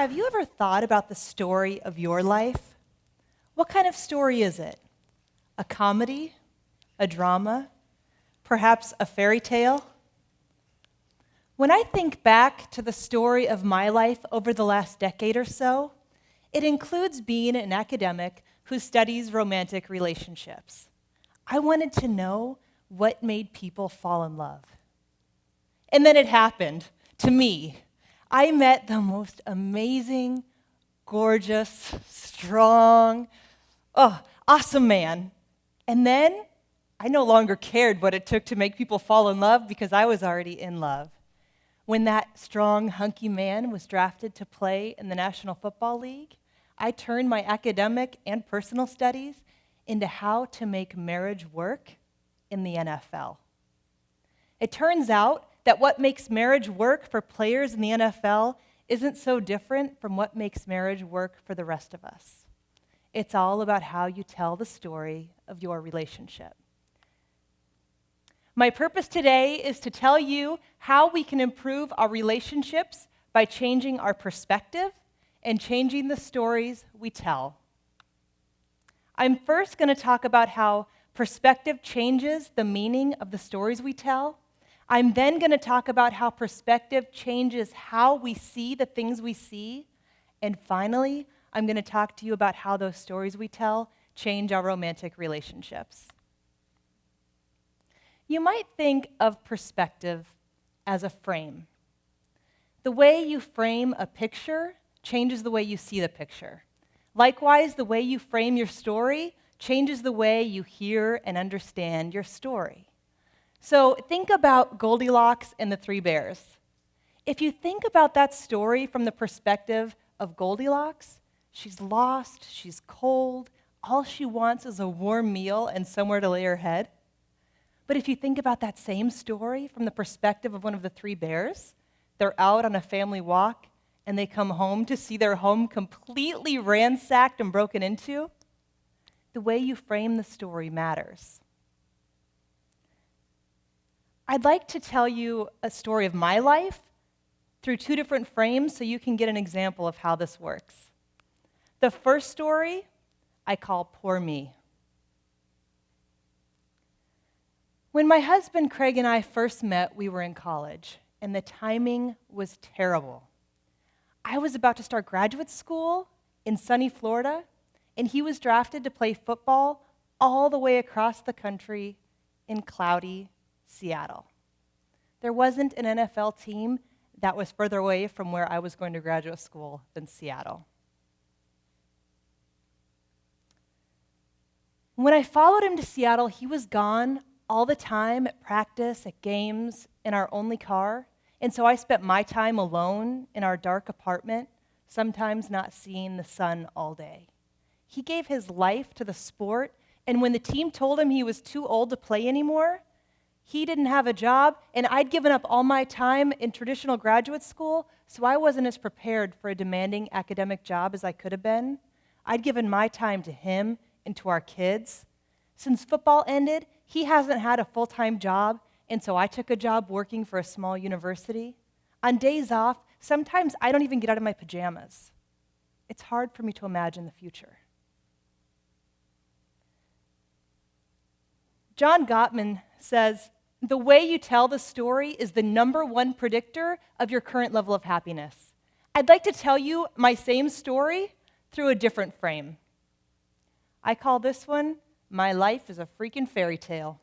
have you ever thought about the story of your life? What kind of story is it? A comedy? A drama? Perhaps a fairy tale? When I think back to the story of my life over the last decade or so, it includes being an academic who studies romantic relationships. I wanted to know what made people fall in love. And then it happened to me. I met the most amazing, gorgeous, strong, awesome man. And then I no longer cared what it took to make people fall in love because I was already in love. When that strong, hunky man was drafted to play in the National Football League, I turned my academic and personal studies into how to make marriage work in the NFL. It turns out that what makes marriage work for players in the NFL isn't so different from what makes marriage work for the rest of us. It's all about how you tell the story of your relationship. My purpose today is to tell you how we can improve our relationships by changing our perspective and changing the stories we tell. I'm first going to talk about how perspective changes the meaning of the stories we tell. I'm then going to talk about how perspective changes how we see the things we see. And finally, I'm going to talk to you about how those stories we tell change our romantic relationships. You might think of perspective as a frame. The way you frame a picture changes the way you see the picture. Likewise, the way you frame your story changes the way you hear and understand your story. So think about Goldilocks and the Three Bears. If you think about that story from the perspective of Goldilocks, she's lost, she's cold, all she wants is a warm meal and somewhere to lay her head. But if you think about that same story from the perspective of one of the Three Bears, they're out on a family walk and they come home to see their home completely ransacked and broken into. The way you frame the story matters. I'd like to tell you a story of my life through two different frames so you can get an example of how this works. The first story I call Poor Me. When my husband Craig and I first met, we were in college, and the timing was terrible. I was about to start graduate school in sunny Florida, and he was drafted to play football all the way across the country in cloudy Seattle. There wasn't an NFL team that was further away from where I was going to graduate school than Seattle. When I followed him to Seattle, he was gone all the time at practice, at games, in our only car. And so I spent my time alone in our dark apartment, sometimes not seeing the sun all day. He gave his life to the sport, and when the team told him he was too old to play anymore, he didn't have a job, and I'd given up all my time in traditional graduate school, so I wasn't as prepared for a demanding academic job as I could have been. I'd given my time to him and to our kids. Since football ended, he hasn't had a full-time job, and so I took a job working for a small university. On days off, sometimes I don't even get out of my pajamas. It's hard for me to imagine the future. John Gottman says, the way you tell the story is the number one predictor of your current level of happiness. I'd like to tell you my same story through a different frame. I call this one, My Life is a Freaking Fairy Tale.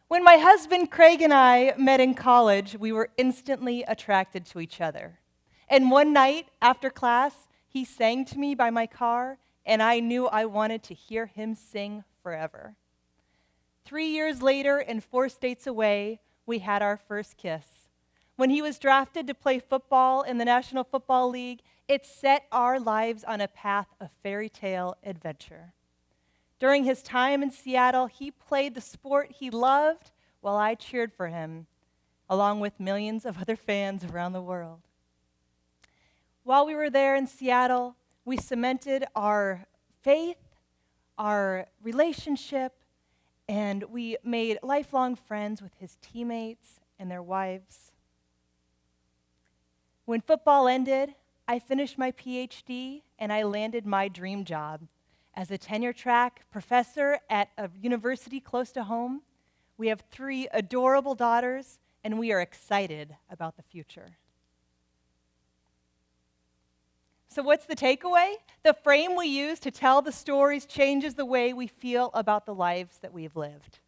When my husband Craig and I met in college, we were instantly attracted to each other. And one night after class, he sang to me by my car, and I knew I wanted to hear him sing forever. 3 years later, and 4 states away, we had our first kiss. When he was drafted to play football in the National Football League, it set our lives on a path of fairy tale adventure. During his time in Seattle, he played the sport he loved while I cheered for him, along with millions of other fans around the world. While we were there in Seattle, we cemented our faith, our relationship, and we made lifelong friends with his teammates and their wives. When football ended, I finished my PhD and I landed my dream job. As a tenure-track professor at a university close to home, we have 3 adorable daughters, and we are excited about the future. So what's the takeaway? The frame we use to tell the stories changes the way we feel about the lives that we've lived.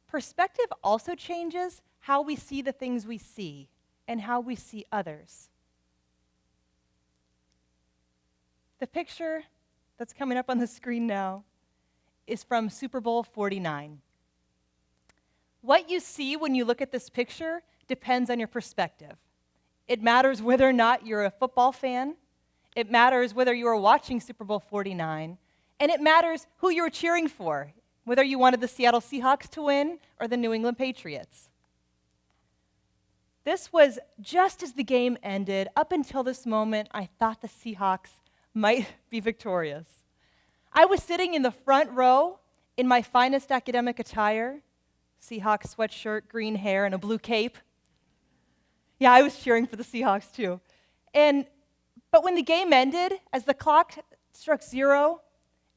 Perspective also changes how we see the things we see and how we see others. The picture that's coming up on the screen now is from Super Bowl 49. What you see when you look at this picture depends on your perspective. It matters whether or not you're a football fan. It matters whether you were watching Super Bowl 49. And it matters who you were cheering for, whether you wanted the Seattle Seahawks to win or the New England Patriots. This was just as the game ended. Up until this moment, I thought the Seahawks might be victorious. I was sitting in the front row in my finest academic attire, Seahawks sweatshirt, green hair, and a blue cape. Yeah, I was cheering for the Seahawks too. But when the game ended, as the clock struck 0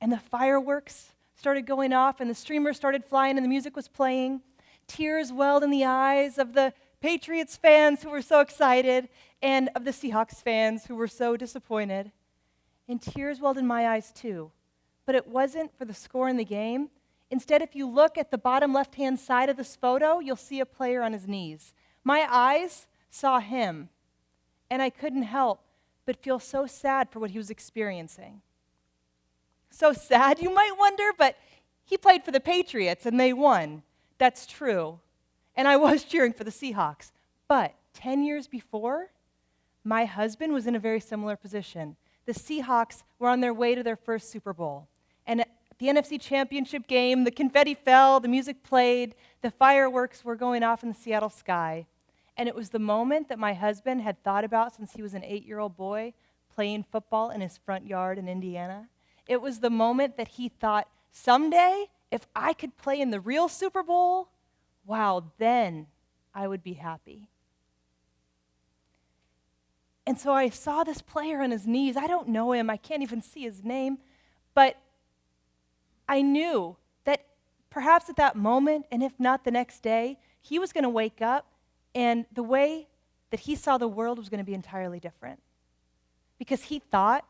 and the fireworks started going off and the streamers started flying and the music was playing, tears welled in the eyes of the Patriots fans who were so excited and of the Seahawks fans who were so disappointed. And tears welled in my eyes too. But it wasn't for the score in the game. Instead, if you look at the bottom left-hand side of this photo, you'll see a player on his knees. My eyes saw him, and I couldn't help but feel so sad for what he was experiencing. So sad, you might wonder, but he played for the Patriots, and they won. That's true. And I was cheering for the Seahawks. But 10 years before, my husband was in a very similar position. The Seahawks were on their way to their first Super Bowl. And at the NFC Championship game, the confetti fell, the music played, the fireworks were going off in the Seattle sky. And it was the moment that my husband had thought about since he was an 8-year-old boy playing football in his front yard in Indiana. It was the moment that he thought, someday, if I could play in the real Super Bowl, wow, then I would be happy. And so I saw this player on his knees. I don't know him. I can't even see his name. But I knew that perhaps at that moment, and if not the next day, he was going to wake up, and the way that he saw the world was going to be entirely different. Because he thought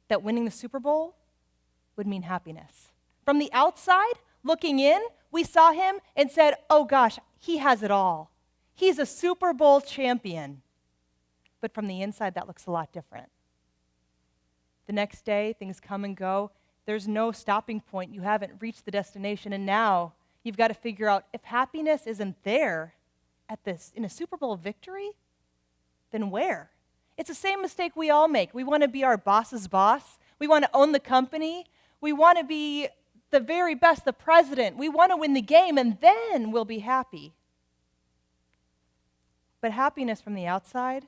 that winning the Super Bowl would mean happiness. From the outside, looking in, we saw him and said, oh gosh, he has it all. He's a Super Bowl champion. But from the inside, that looks a lot different. The next day, things come and go. There's no stopping point. You haven't reached the destination, and now you've got to figure out if happiness isn't there in a Super Bowl victory, then where? It's the same mistake we all make. We want to be our boss's boss. We want to own the company. We want to be the very best, the president. We want to win the game, and then we'll be happy. But happiness from the outside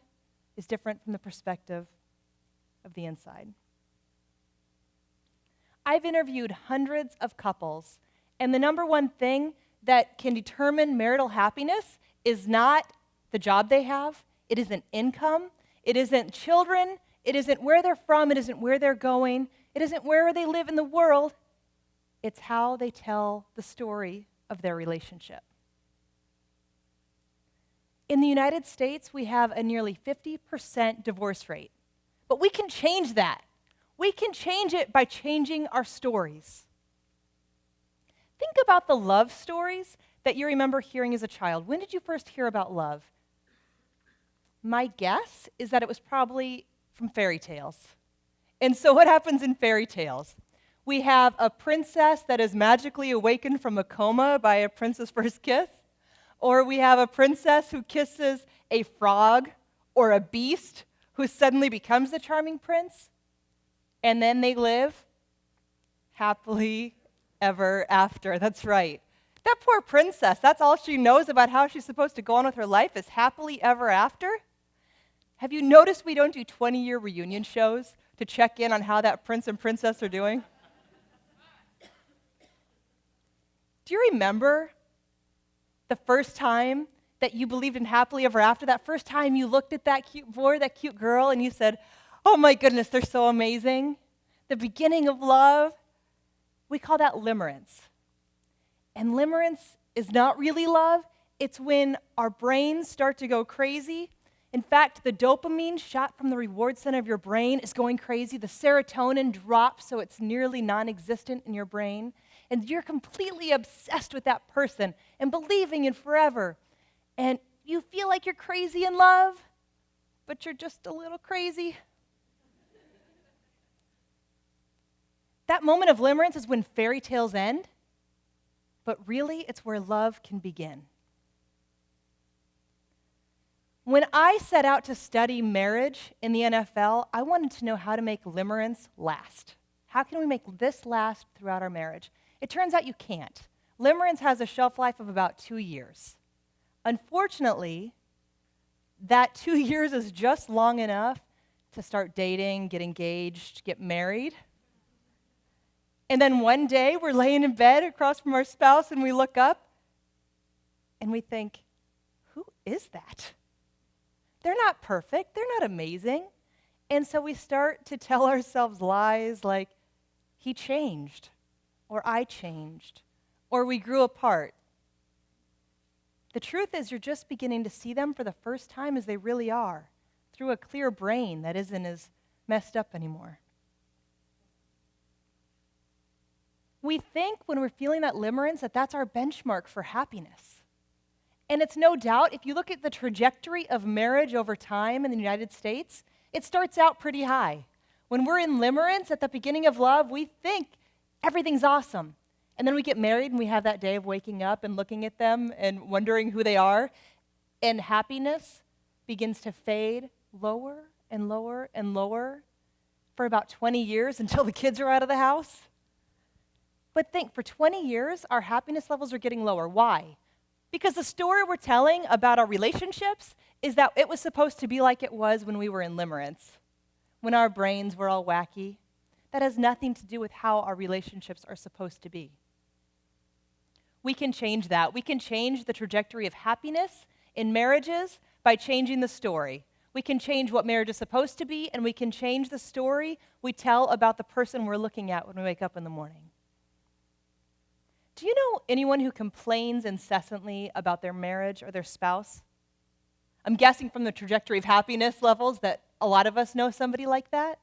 is different from the perspective of the inside. I've interviewed hundreds of couples, and the number one thing that can determine marital happiness is not the job they have, it isn't income, it isn't children, it isn't where they're from, it isn't where they're going, it isn't where they live in the world, it's how they tell the story of their relationship. In the United States, we have a nearly 50% divorce rate, but we can change that. We can change it by changing our stories. Think about the love stories that you remember hearing as a child. When did you first hear about love? My guess is that it was probably from fairy tales. And so what happens in fairy tales? We have a princess that is magically awakened from a coma by a prince's first kiss, or we have a princess who kisses a frog or a beast who suddenly becomes the charming prince, and then they live happily ever after. That's right. That poor princess, that's all she knows about how she's supposed to go on with her life is happily ever after. Have you noticed we don't do 20-year reunion shows to check in on how that prince and princess are doing? Do you remember the first time that you believed in happily ever after, that first time you looked at that cute boy, that cute girl, and you said, oh my goodness, they're so amazing. The beginning of love, we call that limerence. And limerence is not really love. It's when our brains start to go crazy. In fact, the dopamine shot from the reward center of your brain is going crazy. The serotonin drops so it's nearly non-existent in your brain. And you're completely obsessed with that person and believing in forever. And you feel like you're crazy in love, but you're just a little crazy. That moment of limerence is when fairy tales end, but really it's where love can begin. When I set out to study marriage in the NFL, I wanted to know how to make limerence last. How can we make this last throughout our marriage? It turns out you can't. Limerence has a shelf life of about 2 years. Unfortunately, that 2 years is just long enough to start dating, get engaged, get married. And then one day we're laying in bed across from our spouse and we look up and we think, who is that? They're not perfect. They're not amazing. And so we start to tell ourselves lies like, he changed, or I changed, or we grew apart. The truth is you're just beginning to see them for the first time as they really are, through a clear brain that isn't as messed up anymore. We think when we're feeling that limerence that that's our benchmark for happiness. And it's no doubt, if you look at the trajectory of marriage over time in the United States, it starts out pretty high. When we're in limerence at the beginning of love, we think everything's awesome. And then we get married and we have that day of waking up and looking at them and wondering who they are. And happiness begins to fade lower and lower and lower for about 20 years until the kids are out of the house. But think, for 20 years, our happiness levels are getting lower. Why? Because the story we're telling about our relationships is that it was supposed to be like it was when we were in limerence, when our brains were all wacky. That has nothing to do with how our relationships are supposed to be. We can change that. We can change the trajectory of happiness in marriages by changing the story. We can change what marriage is supposed to be, and we can change the story we tell about the person we're looking at when we wake up in the morning. Do you know anyone who complains incessantly about their marriage or their spouse? I'm guessing from the trajectory of happiness levels that a lot of us know somebody like that.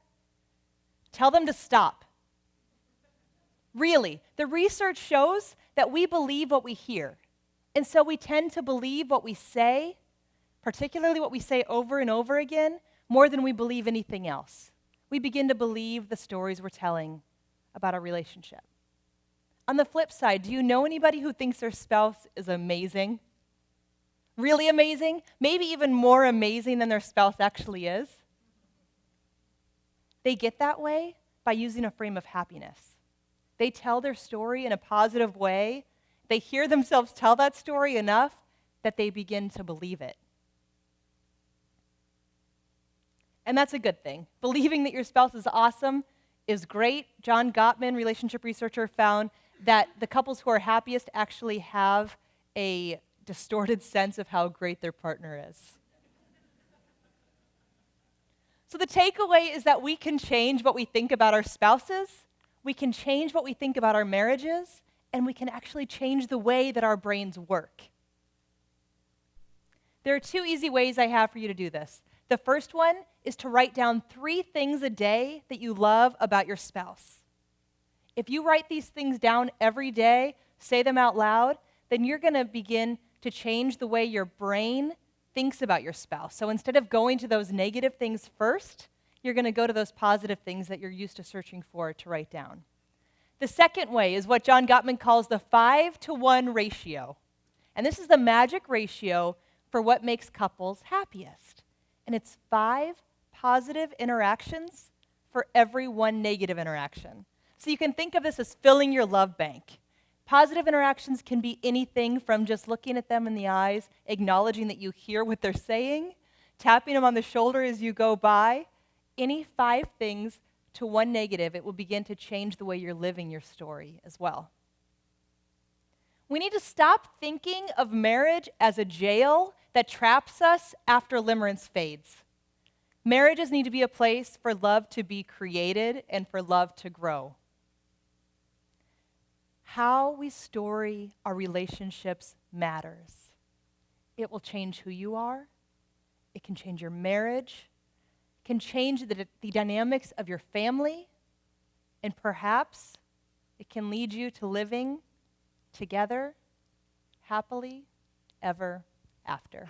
Tell them to stop. Really, the research shows that we believe what we hear. And so we tend to believe what we say, particularly what we say over and over again, more than we believe anything else. We begin to believe the stories we're telling about our relationship. On the flip side, do you know anybody who thinks their spouse is amazing? Really amazing? Maybe even more amazing than their spouse actually is? They get that way by using a frame of happiness. They tell their story in a positive way. They hear themselves tell that story enough that they begin to believe it. And that's a good thing. Believing that your spouse is awesome is great. John Gottman, relationship researcher, found that the couples who are happiest actually have a distorted sense of how great their partner is. So the takeaway is that we can change what we think about our spouses, we can change what we think about our marriages, and we can actually change the way that our brains work. There are 2 easy ways I have for you to do this. The first one is to write down 3 things a day that you love about your spouse. If you write these things down every day, say them out loud, then you're going to begin to change the way your brain thinks about your spouse. So instead of going to those negative things first, you're going to go to those positive things that you're used to searching for to write down. The second way is what John Gottman calls the 5-to-1 ratio. And this is the magic ratio for what makes couples happiest. And it's 5 positive interactions for every 1 negative interaction. So you can think of this as filling your love bank. Positive interactions can be anything from just looking at them in the eyes, acknowledging that you hear what they're saying, tapping them on the shoulder as you go by. Any 5 things to 1 negative, it will begin to change the way you're living your story as well. We need to stop thinking of marriage as a jail that traps us after limerence fades. Marriages need to be a place for love to be created and for love to grow. How we story our relationships matters. It will change who you are. It can change your marriage. It can change the dynamics of your family. And perhaps it can lead you to living together happily ever after.